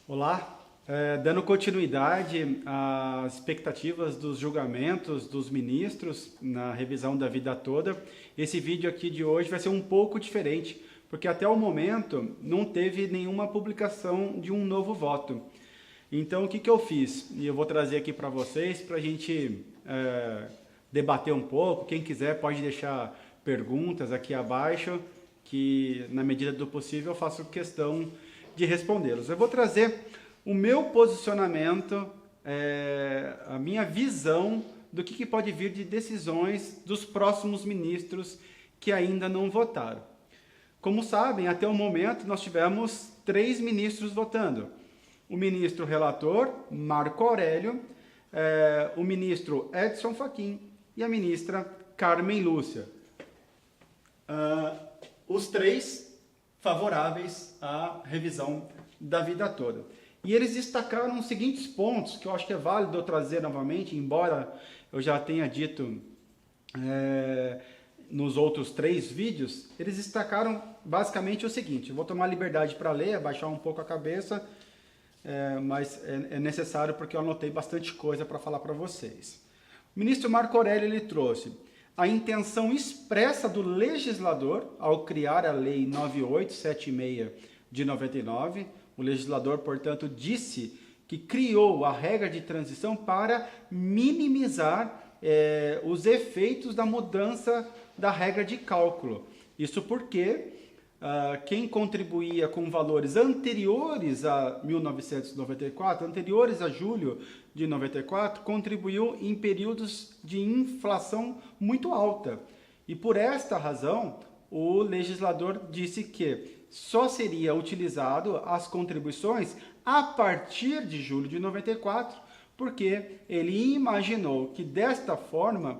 Olá, dando continuidade às expectativas dos julgamentos dos ministros na revisão da vida toda, esse vídeo aqui de hoje vai ser um pouco diferente, porque até o momento não teve nenhuma publicação de um novo voto. Então o que eu fiz? E eu vou trazer aqui para vocês para a gente debater um pouco. Quem quiser pode deixar perguntas aqui abaixo, que na medida do possível eu faço questão de respondê-los. Eu vou trazer o meu posicionamento, a minha visão do que pode vir de decisões dos próximos ministros que ainda não votaram. Como sabem, até o momento nós tivemos 3 ministros votando. O ministro relator, Marco Aurélio, o ministro Edson Fachin e a ministra Carmen Lúcia. Os 3 favoráveis à revisão da vida toda. E eles destacaram os seguintes pontos, que eu acho que é válido eu trazer novamente, embora eu já tenha dito nos outros 3 vídeos. Eles destacaram basicamente o seguinte: eu vou tomar liberdade para ler, abaixar um pouco a cabeça, mas é necessário porque eu anotei bastante coisa para falar para vocês. O ministro Marco Aurélio ele trouxe a intenção expressa do legislador ao criar a Lei 9876 de 99. O legislador, portanto, disse que criou a regra de transição para minimizar os efeitos da mudança da regra de cálculo. Isso porque quem contribuía com valores anteriores a 1994, anteriores a julho de 94, contribuiu em períodos de inflação muito alta. E por esta razão, o legislador disse que só seria utilizado as contribuições a partir de julho de 94, porque ele imaginou que desta forma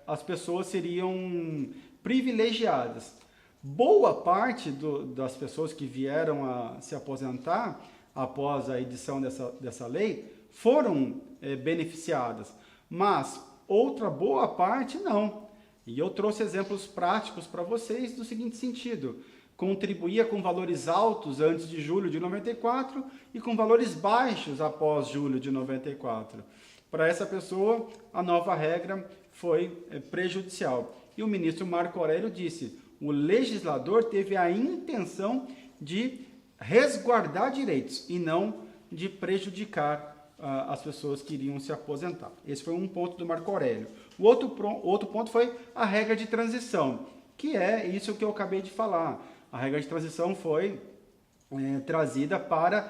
as pessoas seriam privilegiadas. Boa parte das pessoas que vieram a se aposentar após a edição dessa lei foram beneficiadas, mas outra boa parte não. E eu trouxe exemplos práticos para vocês do seguinte sentido: contribuía com valores altos antes de julho de 94 e com valores baixos após julho de 94. Para essa pessoa, a nova regra foi prejudicial. E o ministro Marco Aurélio disse: o legislador teve a intenção de resguardar direitos e não de prejudicar as pessoas que iriam se aposentar. Esse foi um ponto do Marco Aurélio. O outro ponto foi a regra de transição, que é isso que eu acabei de falar. A regra de transição foi trazida para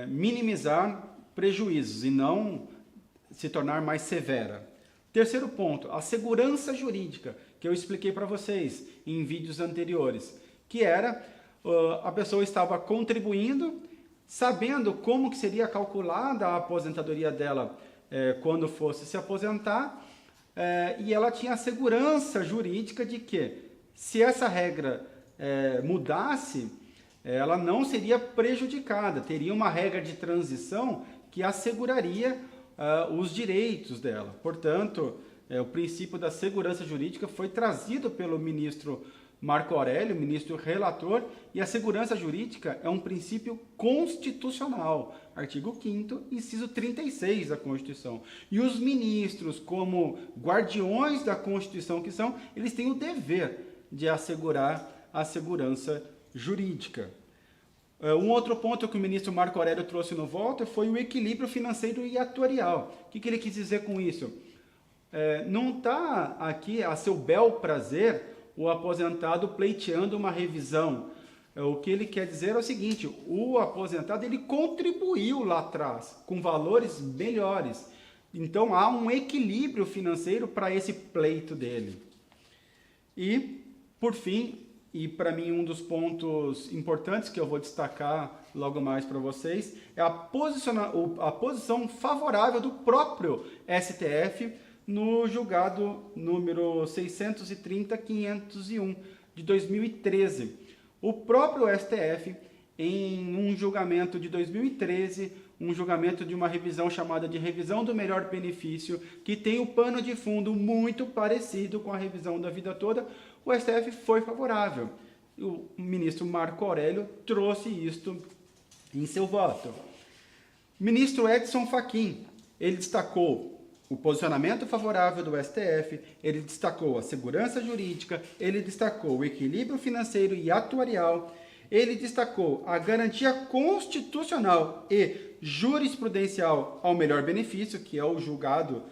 minimizar prejuízos e não se tornar mais severa. Terceiro ponto, a segurança jurídica, que eu expliquei para vocês em vídeos anteriores, que era a pessoa estava contribuindo, sabendo como que seria calculada a aposentadoria dela quando fosse se aposentar, e ela tinha a segurança jurídica de que, se essa regra mudasse, ela não seria prejudicada, teria uma regra de transição que asseguraria os direitos dela. Portanto, o princípio da segurança jurídica foi trazido pelo ministro Marco Aurélio, ministro relator, e a segurança jurídica é um princípio constitucional, artigo 5º, inciso 36 da Constituição. E os ministros, como guardiões da Constituição que são, eles têm o dever de assegurar a segurança jurídica. Um outro ponto que o ministro Marco Aurélio trouxe no voto foi o equilíbrio financeiro e atuarial. O que ele quis dizer com isso? Não está aqui a seu bel prazer o aposentado pleiteando uma revisão. O que ele quer dizer é o seguinte: o aposentado ele contribuiu lá atrás com valores melhores. Então há um equilíbrio financeiro para esse pleito dele. E, por fim, e para mim um dos pontos importantes que eu vou destacar logo mais para vocês, é a posição favorável do próprio STF no julgado número 630-501 de 2013. O próprio STF, em um julgamento de 2013, um julgamento de uma revisão chamada de revisão do melhor benefício, que tem o pano de fundo muito parecido com a revisão da vida toda, o STF foi favorável. O ministro Marco Aurélio trouxe isto em seu voto. Ministro Edson Fachin, ele destacou o posicionamento favorável do STF, ele destacou a segurança jurídica, ele destacou o equilíbrio financeiro e atuarial, ele destacou a garantia constitucional e jurisprudencial ao melhor benefício, que é o julgado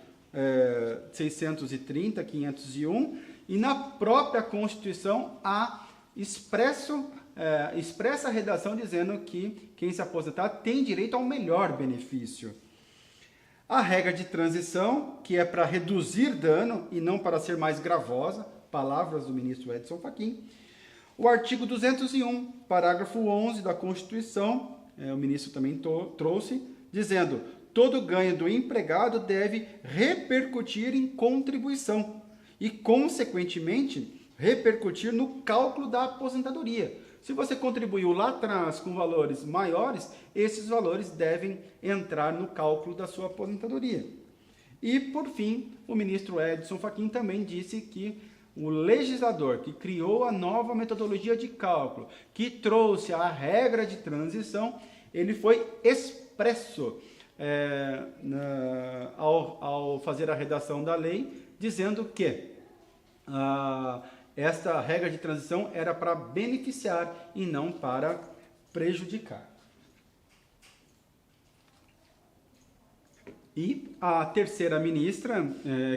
630, 501, e na própria Constituição há expressa redação dizendo que quem se aposentar tem direito ao melhor benefício. A regra de transição, que é para reduzir dano e não para ser mais gravosa, palavras do ministro Edson Fachin. O artigo 201, parágrafo 11 da Constituição, o ministro também trouxe, dizendo: todo ganho do empregado deve repercutir em contribuição e, consequentemente, repercutir no cálculo da aposentadoria. Se você contribuiu lá atrás com valores maiores, esses valores devem entrar no cálculo da sua aposentadoria. E, por fim, o ministro Edson Fachin também disse que o legislador que criou a nova metodologia de cálculo, que trouxe a regra de transição, ele foi expresso ao fazer a redação da lei, dizendo que esta regra de transição era para beneficiar e não para prejudicar. E a terceira ministra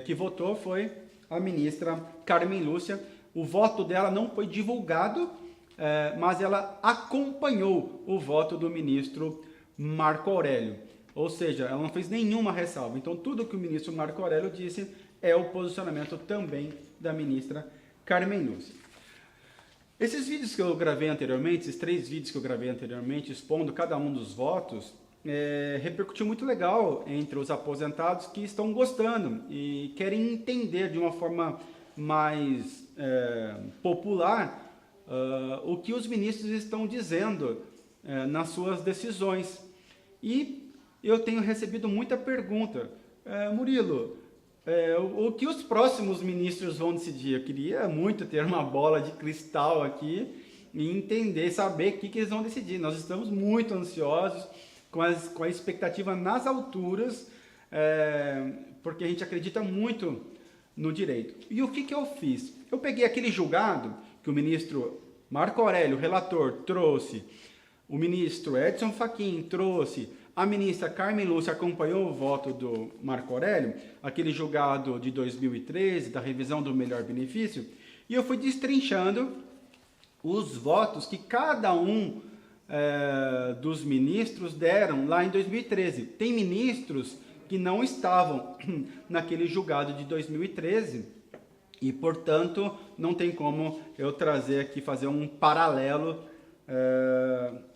que votou foi a ministra Carmen Lúcia. O voto dela não foi divulgado, mas ela acompanhou o voto do ministro Marco Aurélio. Ou seja, ela não fez nenhuma ressalva. Então, tudo que o ministro Marco Aurélio disse é o posicionamento também da ministra Carmen Lúcia. Esses vídeos que eu gravei anteriormente, esses 3 vídeos que eu gravei anteriormente, expondo cada um dos votos, repercutiu muito legal entre os aposentados que estão gostando e querem entender de uma forma mais popular o que os ministros estão dizendo nas suas decisões. E eu tenho recebido muita pergunta. Murilo, o que os próximos ministros vão decidir? Eu queria muito ter uma bola de cristal aqui e entender, saber o que eles vão decidir. Nós estamos muito ansiosos, com a expectativa nas alturas, porque a gente acredita muito no direito. E o que eu fiz? Eu peguei aquele julgado que o ministro Marco Aurélio, relator, trouxe, o ministro Edson Fachin trouxe, a ministra Carmen Lúcia acompanhou o voto do Marco Aurélio, aquele julgado de 2013, da revisão do melhor benefício, e eu fui destrinchando os votos que cada um dos ministros deram lá em 2013. Tem ministros que não estavam naquele julgado de 2013 e, portanto, não tem como eu trazer aqui, fazer um paralelo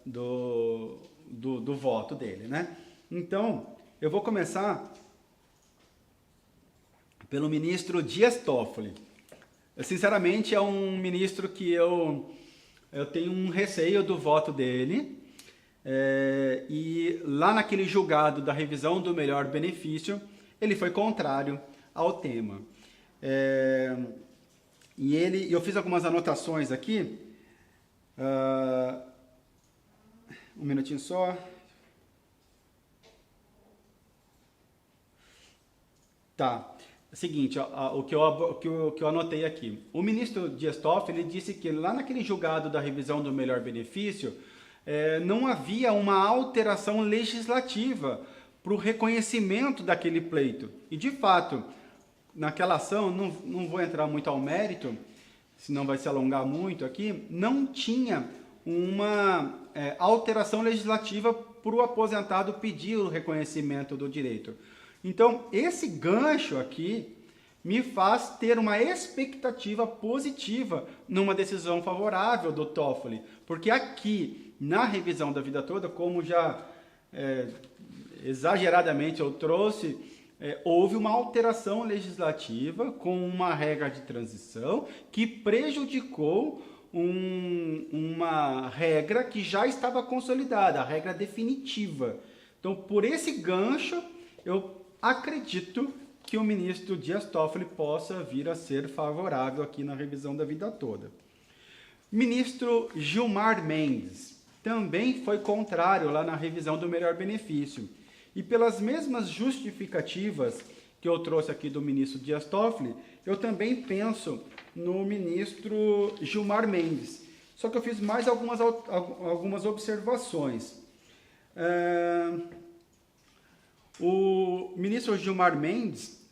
do voto dele, né? Então, eu vou começar pelo ministro Dias Toffoli. Sinceramente, é um ministro que eu tenho um receio do voto dele, e lá naquele julgado da revisão do melhor benefício, ele foi contrário ao tema. E eu fiz algumas anotações aqui, um minutinho só. Tá. Seguinte, o que eu anotei aqui. O ministro Dias Toffoli disse que lá naquele julgado da revisão do melhor benefício, não havia uma alteração legislativa para o reconhecimento daquele pleito. E, de fato, naquela ação, não vou entrar muito ao mérito, senão vai se alongar muito aqui, não tinha uma alteração legislativa para o aposentado pedir o reconhecimento do direito. Então, esse gancho aqui me faz ter uma expectativa positiva numa decisão favorável do Toffoli, porque aqui, na revisão da vida toda, como já exageradamente eu trouxe, houve uma alteração legislativa com uma regra de transição que prejudicou uma regra que já estava consolidada, a regra definitiva. Então, por esse gancho, eu acredito que o ministro Dias Toffoli possa vir a ser favorável aqui na revisão da vida toda. Ministro Gilmar Mendes. também foi contrário lá na revisão do melhor benefício. E pelas mesmas justificativas que eu trouxe aqui do ministro Dias Toffoli, eu também penso no ministro Gilmar Mendes. Só que eu fiz mais algumas observações. O ministro Gilmar Mendes,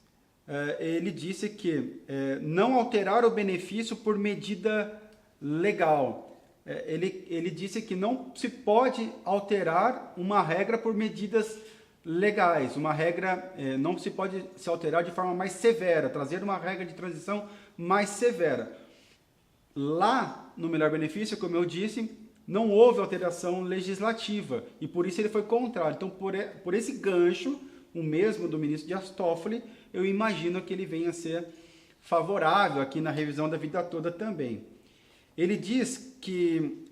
ele disse que não alterar o benefício por medida legal. Ele disse que não se pode alterar uma regra por medidas legais. Uma regra não se pode se alterar de forma mais severa, trazer uma regra de transição mais severa. Lá no melhor benefício, como eu disse, não houve alteração legislativa e por isso ele foi contrário. Então, por esse gancho, o mesmo do ministro Dias Toffoli, eu imagino que ele venha a ser favorável aqui na revisão da vida toda também. Ele diz que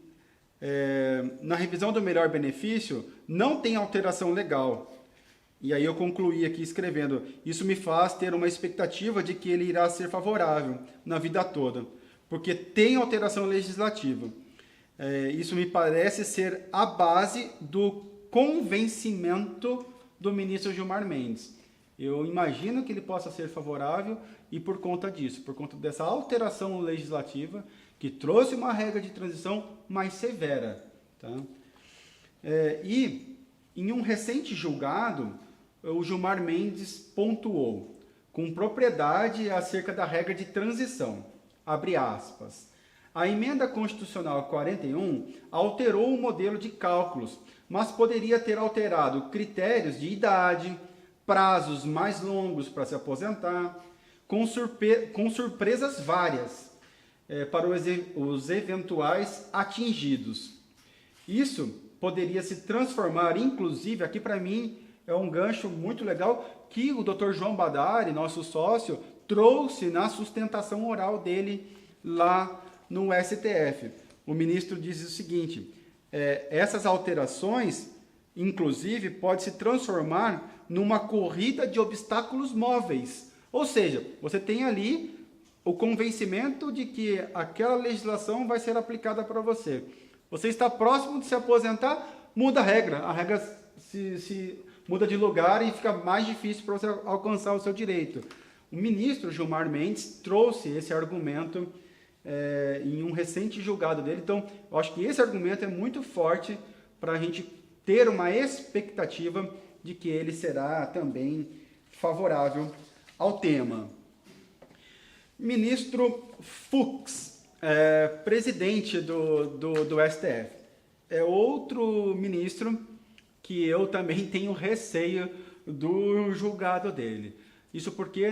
na revisão do melhor benefício não tem alteração legal. E aí eu concluí aqui escrevendo, isso me faz ter uma expectativa de que ele irá ser favorável na vida toda, porque tem alteração legislativa. Isso me parece ser a base do convencimento do ministro Gilmar Mendes. Eu imagino que ele possa ser favorável e por conta disso, por conta dessa alteração legislativa que trouxe uma regra de transição mais severa. Tá? E em um recente julgado, o Gilmar Mendes pontuou com propriedade acerca da regra de transição. Abre aspas. A emenda constitucional 41 alterou o modelo de cálculos, mas poderia ter alterado critérios de idade, prazos mais longos para se aposentar, com surpresas várias para os eventuais atingidos. Isso poderia se transformar, inclusive, aqui para mim é um gancho muito legal, que o Dr. João Badari, nosso sócio, trouxe na sustentação oral dele lá no STF. O ministro diz o seguinte, essas alterações, inclusive, pode se transformar numa corrida de obstáculos móveis. Ou seja, você tem ali o convencimento de que aquela legislação vai ser aplicada para você. Você está próximo de se aposentar, muda a regra se muda de lugar e fica mais difícil para você alcançar o seu direito. O ministro Gilmar Mendes trouxe esse argumento em um recente julgado dele. Então, eu acho que esse argumento é muito forte para a gente ter uma expectativa de que ele será também favorável ao tema. Ministro Fux, presidente do STF, é outro ministro que eu também tenho receio do julgado dele. Isso porque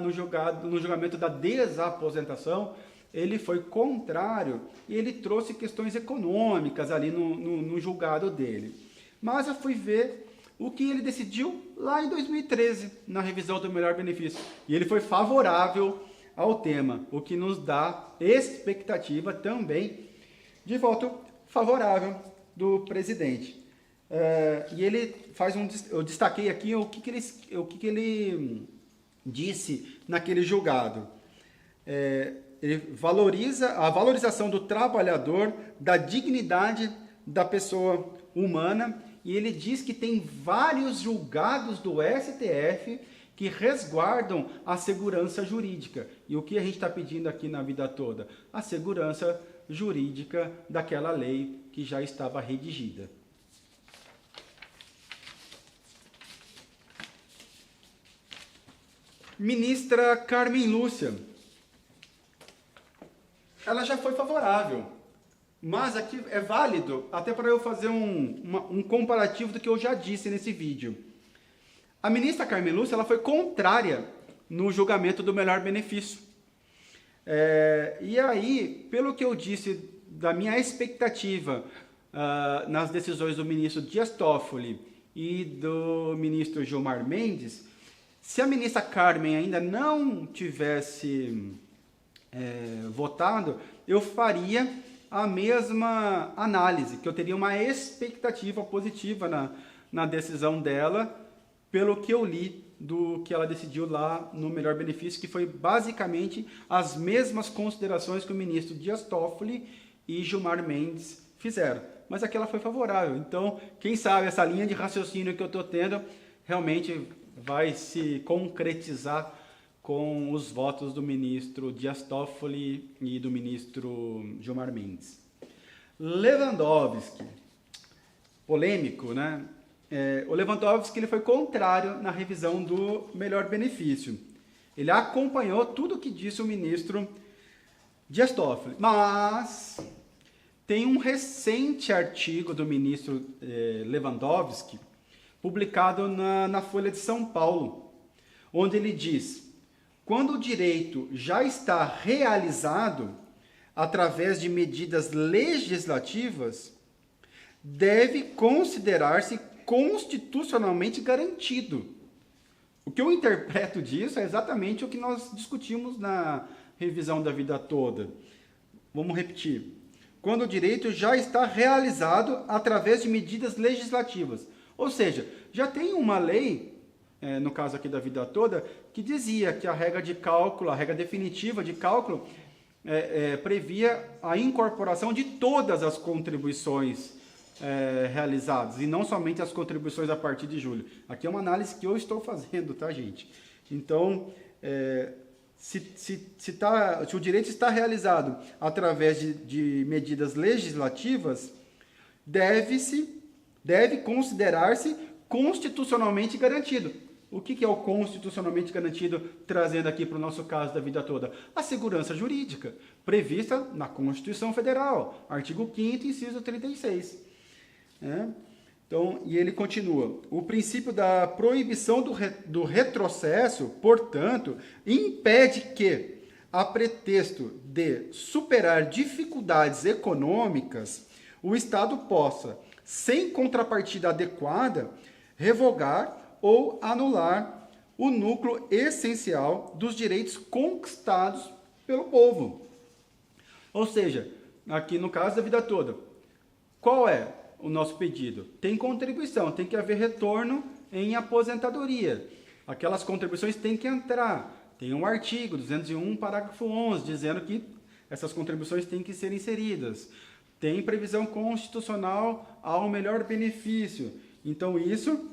no julgamento da desaposentação, ele foi contrário e ele trouxe questões econômicas ali no julgado dele. Mas eu fui ver o que ele decidiu lá em 2013, na revisão do melhor benefício. E ele foi favorável ao tema, o que nos dá expectativa também de voto favorável do presidente. E ele faz eu destaquei aqui o que ele disse naquele julgado. Ele valoriza a valorização do trabalhador, da dignidade da pessoa humana, e ele diz que tem vários julgados do STF que resguardam a segurança jurídica. E o que a gente está pedindo aqui na vida toda? A segurança jurídica daquela lei que já estava redigida. Ministra Carmen Lúcia, ela já foi favorável, mas aqui é válido até para eu fazer um comparativo do que eu já disse nesse vídeo. A ministra Carmen Lúcia, ela foi contrária no julgamento do melhor benefício. E aí, pelo que eu disse da minha expectativa nas decisões do ministro Dias Toffoli e do ministro Gilmar Mendes, se a ministra Carmen ainda não tivesse votado, eu faria a mesma análise, que eu teria uma expectativa positiva na decisão dela, pelo que eu li do que ela decidiu lá no melhor benefício, que foi basicamente as mesmas considerações que o ministro Dias Toffoli e Gilmar Mendes fizeram. mas aquela foi favorável. Então, quem sabe essa linha de raciocínio que eu estou tendo realmente vai se concretizar com os votos do ministro Dias Toffoli e do ministro Gilmar Mendes. Lewandowski, polêmico, né? O Lewandowski ele foi contrário na revisão do melhor benefício. Ele acompanhou tudo o que disse o ministro Dias Toffoli, mas tem um recente artigo do ministro Lewandowski publicado na Folha de São Paulo, onde ele diz: quando o direito já está realizado através de medidas legislativas, deve considerar-se constitucionalmente garantido. O que eu interpreto disso é exatamente o que nós discutimos na revisão da vida toda. Vamos repetir. Quando o direito já está realizado através de medidas legislativas. Ou seja, já tem uma lei, no caso aqui da vida toda, que dizia que a regra de cálculo, a regra definitiva de cálculo, previa a incorporação de todas as contribuições realizadas, e não somente as contribuições a partir de julho. Aqui é uma análise que eu estou fazendo, tá, gente? Então, se o direito está realizado através de medidas legislativas, deve considerar-se constitucionalmente garantido. O que é o constitucionalmente garantido, trazendo aqui para o nosso caso da vida toda? A segurança jurídica, prevista na Constituição Federal, artigo 5º, inciso 36. Então, e ele continua: o princípio da proibição do retrocesso, portanto, impede que, a pretexto de superar dificuldades econômicas, o Estado possa, sem contrapartida adequada, revogar ou anular o núcleo essencial dos direitos conquistados pelo povo. Ou seja, aqui no caso da vida toda, qual é o nosso pedido? Tem contribuição, tem que haver retorno em aposentadoria. Aquelas contribuições têm que entrar. Tem um artigo 201, parágrafo 11, dizendo que essas contribuições têm que ser inseridas. Tem previsão constitucional ao melhor benefício. Então isso,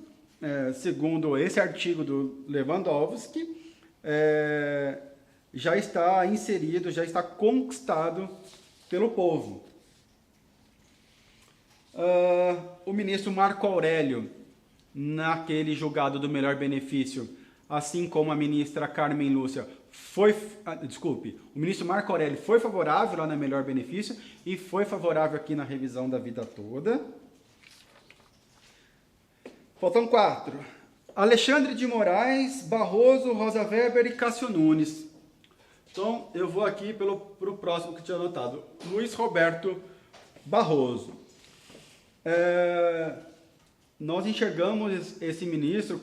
segundo esse artigo do Lewandowski, já está inserido, já está conquistado pelo povo. O ministro Marco Aurélio, naquele julgado do melhor benefício, assim como a ministra Carmen Lúcia, o ministro Marco Aurélio foi favorável lá no melhor benefício e foi favorável aqui na revisão da vida toda. Faltam 4. Alexandre de Moraes, Barroso, Rosa Weber e Cássio Nunes. Então, eu vou aqui pro próximo que tinha anotado. Luiz Roberto Barroso. Nós enxergamos esse ministro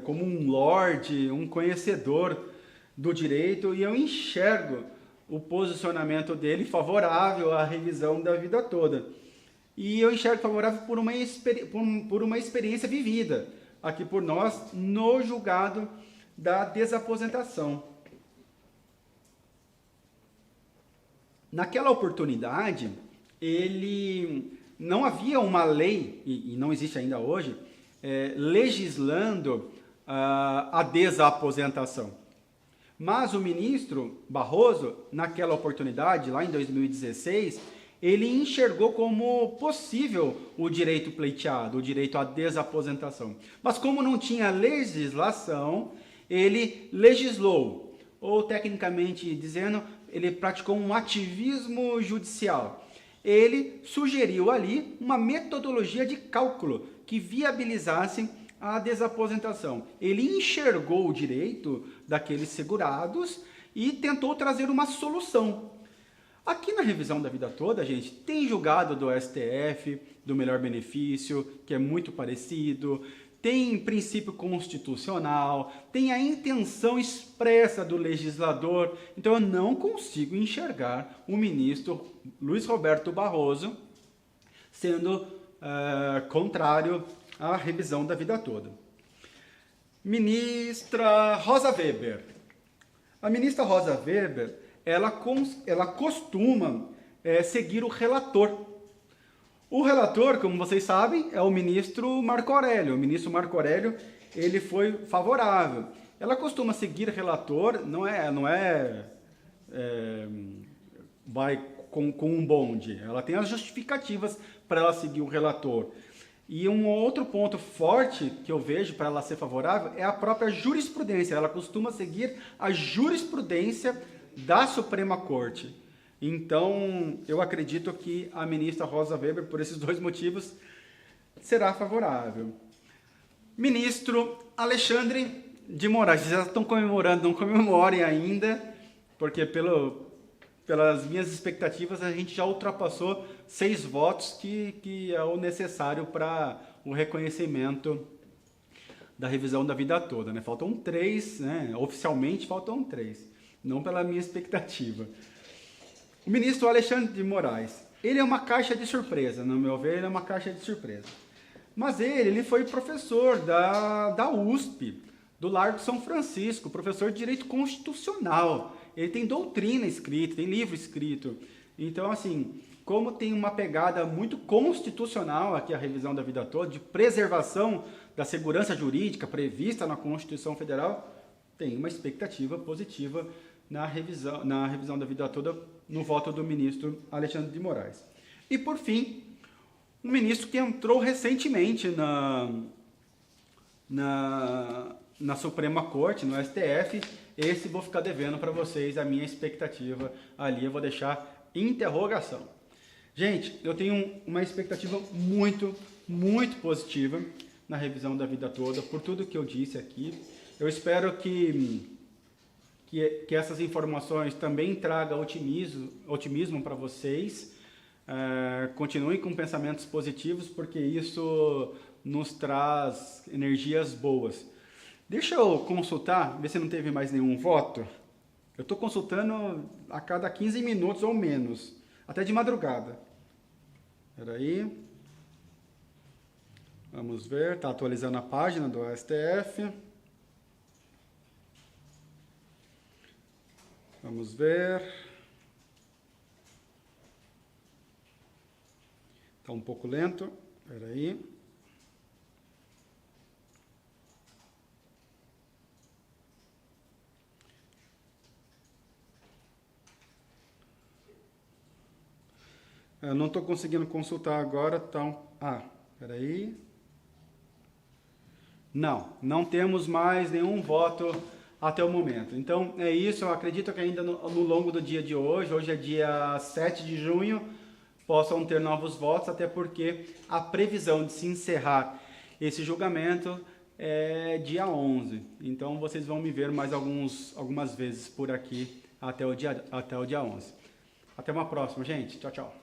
como um lorde, um conhecedor do direito, e eu enxergo o posicionamento dele favorável à revisão da vida toda. E eu enxergo favorável por uma experiência vivida aqui por nós no julgado da desaposentação. Naquela oportunidade, não havia uma lei, e não existe ainda hoje, legislando a desaposentação. Mas o ministro Barroso, naquela oportunidade, lá em 2016, ele enxergou como possível o direito pleiteado, o direito à desaposentação. Mas como não tinha legislação, ele legislou, ou tecnicamente dizendo, ele praticou um ativismo judicial. Ele sugeriu ali uma metodologia de cálculo que viabilizasse a desaposentação. Ele enxergou o direito daqueles segurados e tentou trazer uma solução. Aqui na revisão da vida toda, gente, tem julgado do STF, do melhor benefício, que é muito parecido, tem princípio constitucional, tem a intenção expressa do legislador. Então eu não consigo enxergar o ministro Luiz Roberto Barroso sendo contrário à revisão da vida toda. Ministra Rosa Weber. A ministra Rosa Weber, ela costuma seguir o relator. O relator, como vocês sabem, é o ministro Marco Aurélio. O ministro Marco Aurélio, ele foi favorável. Ela costuma seguir relator, vai com um bonde. Ela tem as justificativas para ela seguir o relator. E um outro ponto forte que eu vejo para ela ser favorável é a própria jurisprudência. Ela costuma seguir a jurisprudência da Suprema Corte. Então, eu acredito que a ministra Rosa Weber, por esses dois motivos, será favorável. Ministro Alexandre de Moraes, já estão comemorando, não comemorem ainda, porque pelas minhas expectativas a gente já ultrapassou 6 votos, que é o necessário para o reconhecimento da revisão da vida toda, né? Faltam 3, né? Oficialmente faltam 3, não pela minha expectativa. O ministro Alexandre de Moraes, ele é uma caixa de surpresa, no meu ver, ele é uma caixa de surpresa. Mas ele foi professor da USP, do Largo São Francisco, professor de Direito Constitucional. Ele tem doutrina escrita, tem livro escrito. Então, assim, como tem uma pegada muito constitucional aqui a revisão da vida toda, de preservação da segurança jurídica prevista na Constituição Federal, tem uma expectativa positiva na revisão da vida toda, no voto do ministro Alexandre de Moraes. E, por fim, um ministro que entrou recentemente na Suprema Corte, no STF, esse vou ficar devendo para vocês a minha expectativa ali, eu vou deixar interrogação. Gente, eu tenho uma expectativa muito, muito positiva na revisão da vida toda, por tudo que eu disse aqui. Eu espero que essas informações também tragam otimismo para vocês. Continuem com pensamentos positivos, porque isso nos traz energias boas. Deixa eu consultar, ver se não teve mais nenhum voto. Eu estou consultando a cada 15 minutos ou menos, até de madrugada. Espera aí. Vamos ver, está atualizando a página do STF. Vamos ver. Está um pouco lento. Espera aí. Eu não estou conseguindo consultar agora, então... espera aí. Não temos mais nenhum voto até o momento. Então, é isso. Eu acredito que ainda no longo do dia de hoje é dia 7 de junho, possam ter novos votos, até porque a previsão de se encerrar esse julgamento é dia 11. Então, vocês vão me ver mais algumas vezes por aqui até o dia 11. Até uma próxima, gente. Tchau, tchau.